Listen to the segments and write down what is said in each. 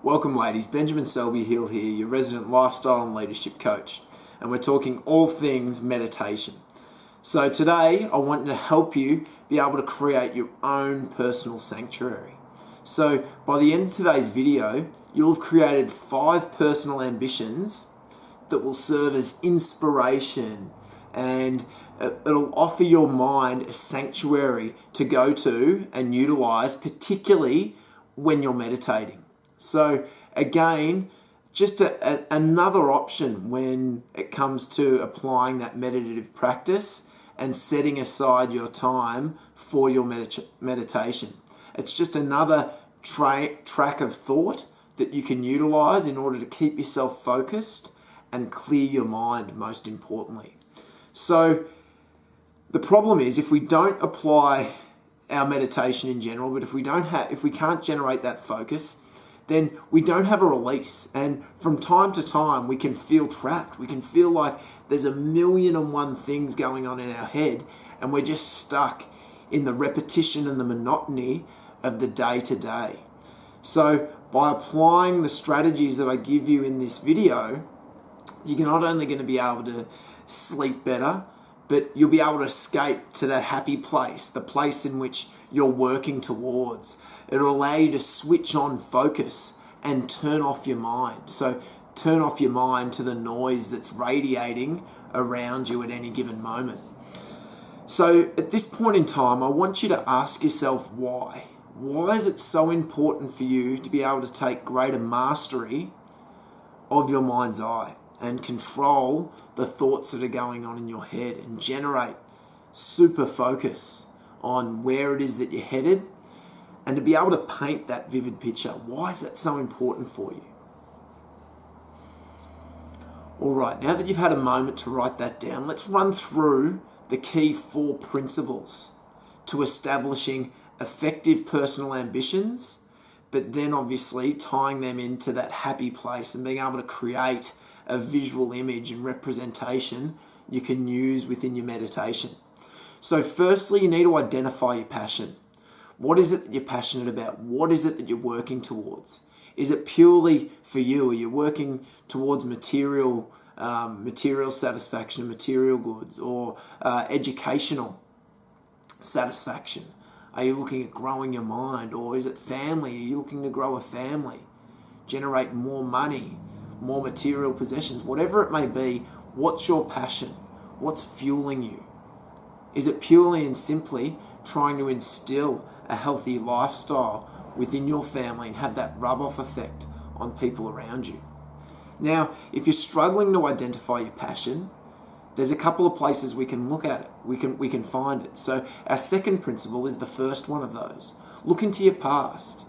Welcome ladies, Benjamin Selby-Hele here, your resident lifestyle and leadership coach, and we're talking all things meditation. So today I want to help you be able to create your own personal sanctuary. So by the end of today's video, you'll have created 5 personal ambitions that will serve as inspiration, and it'll offer your mind a sanctuary to go to and utilize, particularly when you're meditating. So again, just another option when it comes to applying that meditative practice and setting aside your time for your meditation. It's just another track of thought that you can utilize in order to keep yourself focused and clear your mind, most importantly. So the problem is, if we don't apply our meditation in general, but if we can't generate that focus, then we don't have a release. And from time to time, we can feel trapped. We can feel like there's 1,000,001 things going on in our head, and we're just stuck in the repetition and the monotony of the day to day. So by applying the strategies that I give you in this video, you're not only going to be able to sleep better, but you'll be able to escape to that happy place, the place in which you're working towards. It'll allow you to switch on focus and turn off your mind. So turn off your mind to the noise that's radiating around you at any given moment. So at this point in time, I want you to ask yourself why. Why is it so important for you to be able to take greater mastery of your mind's eye and control the thoughts that are going on in your head and generate super focus on where it is that you're headed, and to be able to paint that vivid picture? Why is that so important for you? All right, now that you've had a moment to write that down, let's run through the key 4 principles to establishing effective personal ambitions, but then obviously tying them into that happy place and being able to create a visual image and representation you can use within your meditation. So firstly, you need to identify your passion. What is it that you're passionate about? What is it that you're working towards? Is it purely for you? Are you working towards material satisfaction and material goods, or educational satisfaction? Are you looking at growing your mind? Or is it family? Are you looking to grow a family? Generate more money, more material possessions? Whatever it may be, what's your passion? What's fueling you? Is it purely and simply trying to instill a healthy lifestyle within your family and have that rub-off effect on people around you? Now, if you're struggling to identify your passion, there's a couple of places we can look at it. We can find it. So our second principle is the first one of those. Look into your past.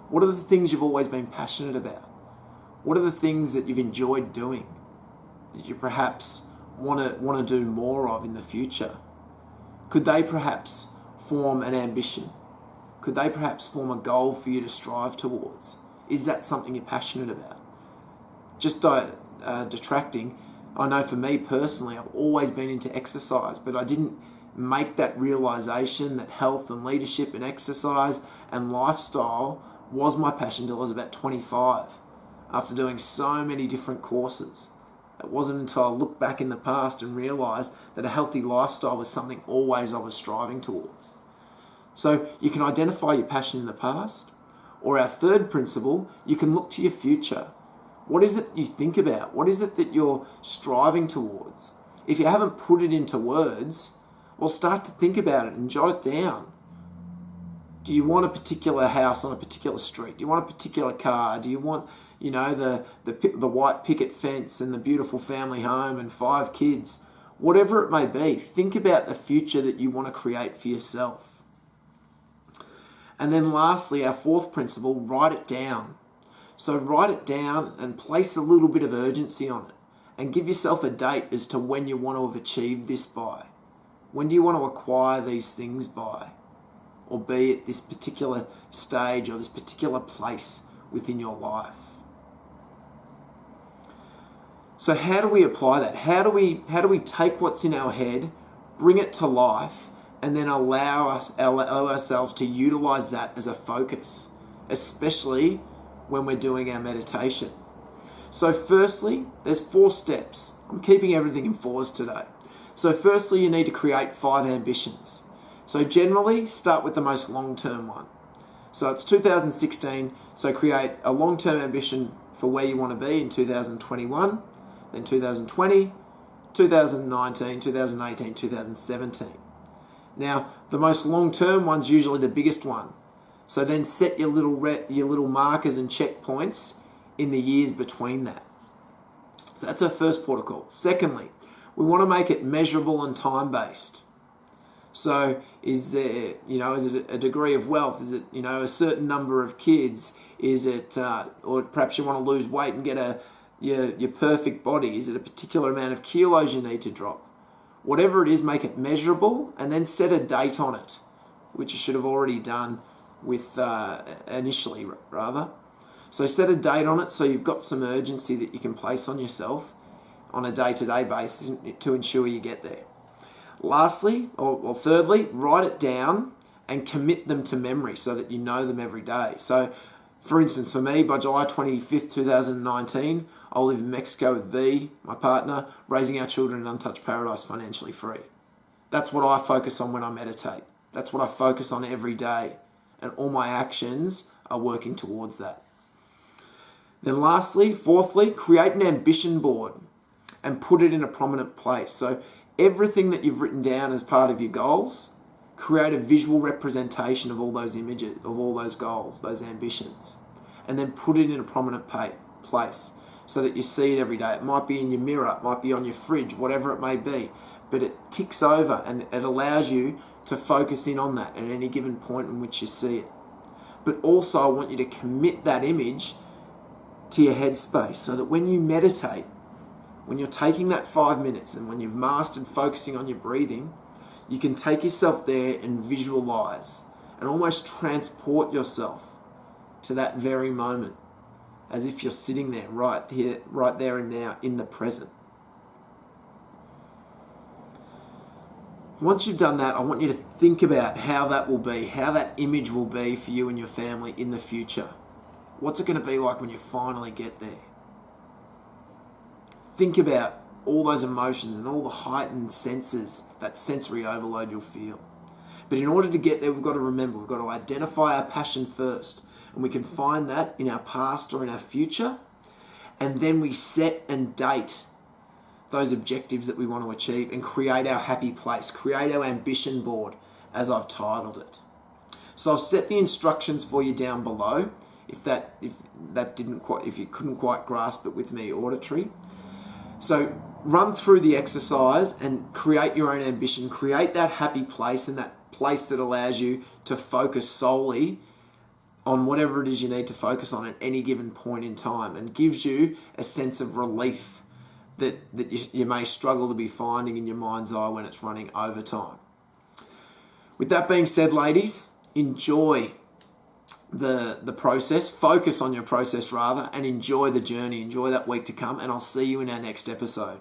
What are the things you've always been passionate about? What are the things that you've enjoyed doing that you perhaps want to do more of in the future? Could they perhaps form an ambition? Could they perhaps form a goal for you to strive towards? Is that something you're passionate about? Just detracting, I know for me personally, I've always been into exercise, but I didn't make that realization that health and leadership and exercise and lifestyle was my passion until I was about 25, after doing so many different courses. It wasn't until I looked back in the past and realized that a healthy lifestyle was something always I was striving towards. So you can identify your passion in the past, or our third principle, you can look to your future. What is it that you think about? What is it that you're striving towards? If you haven't put it into words, well, start to think about it and jot it down. Do you want a particular house on a particular street? Do you want a particular car? Do you want, the white picket fence and the beautiful family home and 5 kids? Whatever it may be, think about the future that you want to create for yourself. And then lastly, our 4th principle, write it down. So write it down and place a little bit of urgency on it, and give yourself a date as to when you want to have achieved this by. When do you want to acquire these things by, or be at this particular stage or this particular place within your life? So how do we apply that? How do we take what's in our head, bring it to life, and then allow ourselves to utilize that as a focus, especially when we're doing our meditation. So firstly, there's 4 steps. I'm keeping everything in 4s today. So firstly, you need to create 5 ambitions. So generally, start with the most long-term one. So it's 2016, so create a long-term ambition for where you want to be in 2021, then 2020, 2019, 2018, 2017. Now, the most long-term one's usually the biggest one. So then set your little markers and checkpoints in the years between that. So that's our first protocol. Secondly, we want to make it measurable and time-based. So is there, is it a degree of wealth? Is it, a certain number of kids? Is it, or perhaps you want to lose weight and get your perfect body? Is it a particular amount of kilos you need to drop? Whatever it is, make it measurable and then set a date on it, which you should have already done with initially, rather. So set a date on it so you've got some urgency that you can place on yourself on a day-to-day basis to ensure you get there. Lastly, or thirdly, write it down and commit them to memory so that you know them every day. So, for instance, for me, by July 25th, 2019, I'll live in Mexico with V, my partner, raising our children in an untouched paradise financially free. That's what I focus on when I meditate. That's what I focus on every day. And all my actions are working towards that. Then lastly, fourthly, create an ambition board and put it in a prominent place. So everything that you've written down as part of your goals, create a visual representation of all those images, of all those goals, those ambitions, and then put it in a prominent place so that you see it every day. It might be in your mirror, it might be on your fridge, whatever it may be, but it ticks over and it allows you to focus in on that at any given point in which you see it. But also I want you to commit that image to your headspace so that when you meditate, when you're taking that 5 minutes and when you've mastered focusing on your breathing, you can take yourself there and visualize and almost transport yourself to that very moment as if you're sitting there right here, right there and now in the present. Once you've done that, I want you to think about how that will be, how that image will be for you and your family in the future. What's it going to be like when you finally get there? Think about all those emotions and all the heightened senses, that sensory overload you'll feel. But in order to get there, we've got to remember, we've got to identify our passion first. And we can find that in our past or in our future. And then we set and date those objectives that we want to achieve and create our happy place, create our ambition board, as I've titled it. So I've set the instructions for you down below if you couldn't quite grasp it with me auditory. So run through the exercise and create your own ambition, create that happy place and that place that allows you to focus solely on whatever it is you need to focus on at any given point in time and gives you a sense of relief that you may struggle to be finding in your mind's eye when it's running overtime. With that being said, ladies, enjoy the process, focus on your process rather, and enjoy the journey, enjoy that week to come, and I'll see you in our next episode.